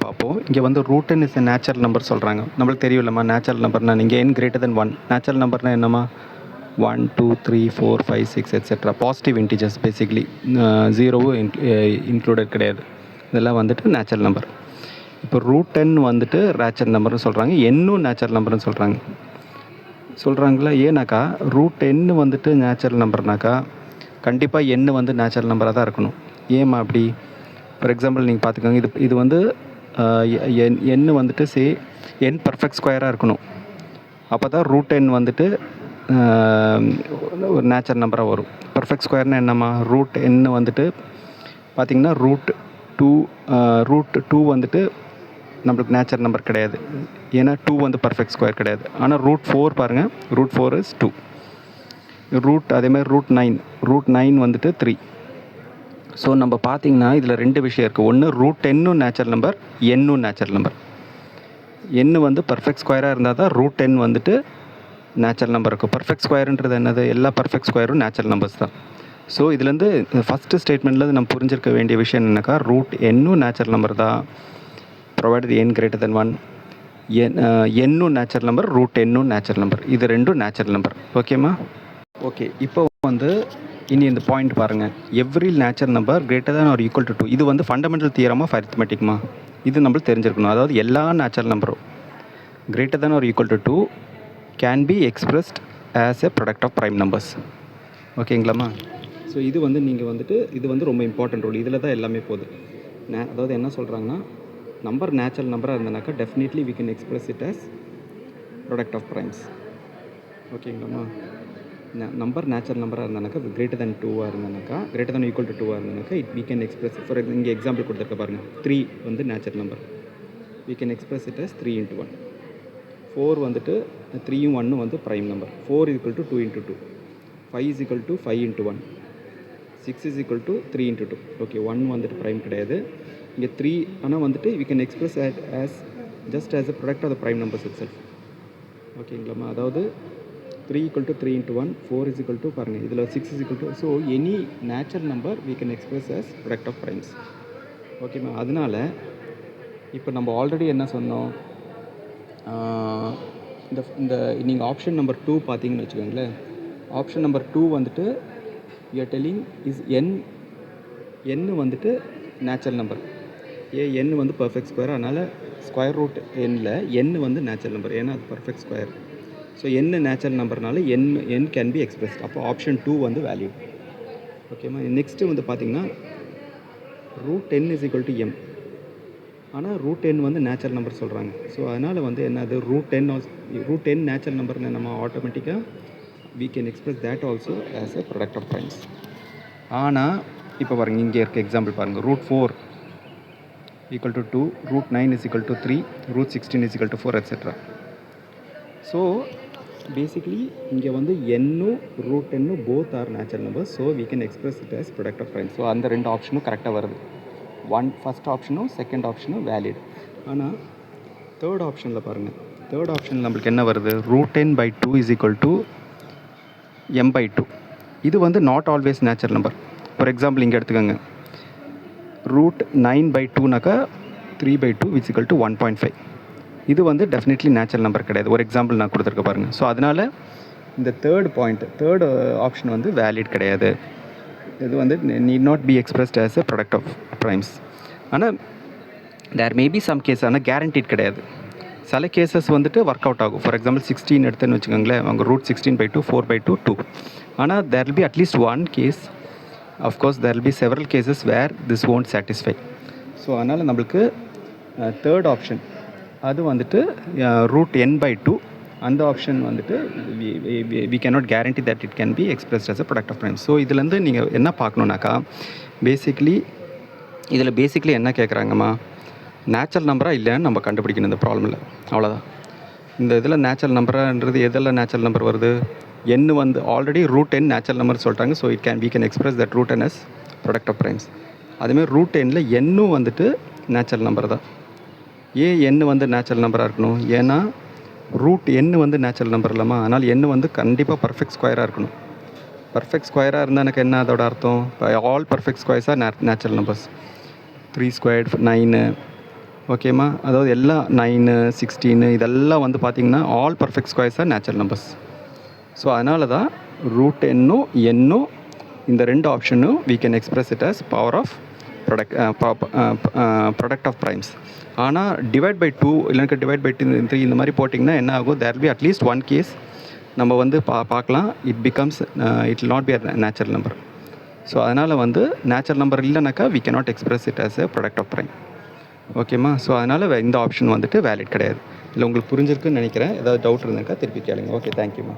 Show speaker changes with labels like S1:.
S1: பார்ப்போம். இங்கே வந்து root n is a natural number சொல்கிறாங்க. நம்மளுக்கு தெரியும்லம்மா நேச்சுரல் நம்பர்னா இங்கே n greater than 1. நேச்சுரல் நம்பர்னா என்னம்மா 1 2 3 4 5 6 எட்ஸெட்ரா பாசிட்டிவ் இன்டிஜர்ஸ் பேசிக்லி ஜீரோவும் இன்க்ளூடட் கிடையாது. இதெல்லாம் வந்துட்டு நேச்சுரல் நம்பர். இப்போ ரூட் n வந்துட்டு நேச்சுரல் நம்பர்னு சொல்கிறாங்க, என்னும் நேச்சுரல் நம்பர்னு சொல்கிறாங்களா. ஏன்னாக்கா ரூட் n வந்துட்டு நேச்சுரல் நம்பர்னாக்கா கண்டிப்பாக n வந்து நேச்சுரல் நம்பராக தான் இருக்கணும். ஏம்மா அப்படி? ஃபார் எக்ஸாம்பிள் நீங்கள் பார்த்துக்கோங்க, இது வந்து n வந்துட்டு n பர்ஃபெக்ட் ஸ்கொயராக இருக்கணும். அப்போ தான் ரூட் n வந்துட்டு ஒரு நேச்சுரல் நம்பராக வரும். பர்ஃபெக்ட் ஸ்கொயர்னால் என்னம்மா? ரூட் n வந்துட்டு பார்த்திங்கன்னா ரூட் டூ வந்துட்டு நம்மளுக்கு நேச்சுரல் நம்பர் கிடையாது. ஏன்னா 2 வந்து பர்ஃபெக்ட் ஸ்கொயர் கிடையாது. ஆனால் ரூட் 4 பாருங்கள், ரூட் 4 இஸ் 2. அதேமாதிரி ரூட் 9 வந்துட்டு 3. ஸோ நம்ம பார்த்திங்கன்னா இதில் 2 விஷயம் இருக்குது. ஒன்று ரூட் n நேச்சுரல் நம்பர், என்னும் நேச்சுரல் நம்பர். n வந்து பர்ஃபெக்ட் ஸ்கொயராக இருந்தால் தான் ரூட் n வந்துட்டு நேச்சுரல் நம்பர் இருக்கும். பர்ஃபெக்ட் ஸ்கொயருன்றது என்னது? எல்லா பர்ஃபெக்ட் ஸ்கொயரும் நேச்சுரல் நம்பர்ஸ் தான். ஸோ இதுலேருந்து ஃபஸ்ட்டு ஸ்டேட்மெண்ட்லேருந்து நம்ம புரிஞ்சிருக்க வேண்டிய விஷயம் என்னென்னாக்கா ரூட் என்னும் நேச்சுரல் நம்பர் தான், ப்ரொவைடட் n greater than 1. என்னும் நேச்சுரல் நம்பர், ரூட் என்னும் நேச்சுரல் நம்பர், இது ரெண்டும் நேச்சுரல் நம்பர். ஓகேம்மா? ஓகே, இப்போ வந்து இனி இந்த பாயிண்ட் பாருங்கள். Every natural number greater than or equal to 2. இது வந்து ஃபண்டமெண்டல் தியரம் ஆஃப் அரித்மெட்டிக்மா. இது நம்மளுக்கு தெரிஞ்சிருக்கணும். அதாவது எல்லா நேச்சுரல் நம்பரும் greater than or equal to 2 can be expressed as a product of prime numbers. ஓகேங்களாம்மா? ஸோ இது வந்து நீங்கள் வந்துட்டு இது வந்து ரொம்ப இம்பார்ட்டன்ட் ரூல். இதில் தான் எல்லாமே போகுது. அதாவது என்ன சொல்கிறாங்கன்னா, நம்பர் நேச்சுரல் நம்பராக இருந்தனாக்கா definitely we can express it as product of primes. ஓகேங்களாம்மா? நம்பர் நேச்சுரல் நம்பராக இருந்தானாக்கா greater than 2 இருந்தானாக்கா, greater than or equal to 2 இருந்தானாக்கா we can express it. For இங்கே எக்ஸாம்பிள் கொடுத்துருக்க பாருங்கள், 3 வந்து natural number. we can express it as 3 into 1. 4 வந்துட்டு 3யும் 1ம் வந்து prime number. 4 is equal to 2 into 2. 5 is equal to 5 into 1. 6 is equal to 3 into 2. Okay, 1 வந்துட்டு prime கிடையாது. இங்கே 3 ஆனால் வந்துட்டு we can express it as just as a product of the prime numbers itself. ஓகேங்களாம்மா? அதாவது 3 equal to 3 into 1, 4 is equal to பாருங்கள், இதில் 6 is equal to, so any natural number we can express as product of primes. ஓகேம்மா? அதனால் இப்போ நம்ம already என்ன சொன்னோம், இந்த நீங்கள் ஆப்ஷன் நம்பர் 2 பார்த்தீங்கன்னு வச்சுக்கோங்களேன். ஆப்ஷன் நம்பர் 2 வந்துட்டு you are telling is n வந்துட்டு நேச்சுரல் நம்பர். n வந்து பர்ஃபெக்ட் ஸ்கொயர், அதனால் ஸ்கொயர் ரூட் n வந்து நேச்சுரல் நம்பர், ஏன்னா அது perfect square. So n natural நம்பர்னால n கேன் பி எக்ஸ்பிரஸ்ட். அப்போ ஆப்ஷன் 2 வந்து வேல்யூ. ஓகேம்மா? நெக்ஸ்ட்டு வந்து பார்த்திங்கன்னா root n is equal to m. ஆனால் ரூட் n வந்து நேச்சுரல் நம்பர் சொல்கிறாங்க. ஸோ அதனால் வந்து என்னது, ரூட் n நேச்சுரல் நம்பர்னு நம்ம ஆட்டோமேட்டிக்காக we can express that also as a product of primes. ஆனால் இப்போ பாருங்கள், இங்கே இருக்க எக்ஸாம்பிள் பாருங்கள். Root 4 equal to 2, root 9 is equal to 3, root 16 is equal to 4, etc. So basically இங்கே வந்து என்னும் ரூட் என்னும் both are natural numbers. So we can express it as product of primes. So அந்த 2 ஆப்ஷனும் கரெக்டாக வருது. ஃபஸ்ட் ஆப்ஷனும் செகண்ட் ஆப்ஷனும் வேலிட். ஆனால் தேர்ட் ஆப்ஷனில் பாருங்கள், தேர்ட் ஆப்ஷனில் நம்மளுக்கு என்ன வருது, root n by 2 is equal to m by 2. இது வந்து not always natural number. For example இங்கே எடுத்துக்கோங்க, root 9 by 2நாக்கா 3 by 2 is equal to 1.5. இது வந்து டெஃபினெட்லி நேச்சுரல் நம்பர் கிடையாது. ஒரு எக்ஸாம்பிள் நான் கொடுத்துருக்க பாருங்கள். ஸோ அதனால் இந்த தேர்ட் ஆப்ஷன் வந்து வேலிட் கிடையாது. இது வந்து need not be expressed as a product of primes. ஆனால் there may be some case, ஆனால் guaranteed கிடையாது. சில கேசஸ் வந்துட்டு ஒர்க் அவுட் ஆகும். ஃபார் எக்ஸாம்பிள் 16 எடுத்துன்னு வச்சுக்கோங்களேன், அவங்க ரூட் 16 by 2, 4 by 2, 2. ஆனால் there will be at least one case, of course there will be several cases where this won't satisfy. So அதனால் நம்மளுக்கு தேர்ட் ஆப்ஷன் அது வந்துட்டு ரூட் n by 2, அந்த ஆப்ஷன் வந்துட்டு we cannot guarantee that it can be expressed as a product of primes. So இதுலேருந்து நீங்கள் என்ன பார்க்கணுன்னாக்கா, இதில் பேசிக்லி என்ன கேட்குறாங்கம்மா, நேச்சுரல் நம்பராக இல்லைன்னு நம்ம கண்டுபிடிக்கணும் இந்த ப்ராப்ளமில். அவ்வளோதான். இந்த இதில் நேச்சுரல் நம்பரான்றது எதெல்லாம் நேச்சுரல் நம்பர் வருது, n வந்து already root n natural number சொல்லிட்டாங்க. So we can express that root n as product of primes. அதுமாதிரி ரூட் nல் என்னும் வந்துட்டு நேச்சுரல் நம்பர் தான். ஏன் n வந்து நேச்சுரல் நம்பராக இருக்கணும், ஏன்னா ரூட் n வந்து நேச்சுரல் நம்பர் இல்லாமா, அதனால் n வந்து கண்டிப்பாக பர்ஃபெக்ட் ஸ்கொயராக இருக்கணும். பர்ஃபெக்ட் ஸ்கொயராக இருந்தால் எனக்கு என்ன அதோட அர்த்தம், all perfect squares R natural numbers. 3 squared 9, ஓகேம்மா, அதாவது எல்லா 9, 16 இதெல்லாம் வந்து பார்த்தீங்கன்னா all perfect squares R natural numbers. So அதனால தான் ரூட் எண்ணும் எண்ணும் இந்த 2 ஆப்ஷனும் we can express it as power of product of primes. ஆனால் டிவைட் பை 2 இல்லைனா டிவைட் பை 3 இந்த மாதிரி போட்டிங்கன்னா என்ன ஆகும், there will be at least one case நம்ம வந்து பார்க்கலாம், it becomes it will not be a natural number. So அதனால் வந்து நேச்சுரல் நம்பர் இல்லைனாக்கா we cannot express it as a product of prime. ஓகேம்மா, ஸோ அதனால் இந்த ஆப்ஷன் வந்துட்டு வேலிட் கிடையாது. இல்லை உங்களுக்கு புரிஞ்சிருக்குன்னு நினைக்கிறேன். ஏதாவது டவுட் இருந்தாக்கா திருப்பி கேளுங்க. ஓகே, தேங்க்யூம்மா.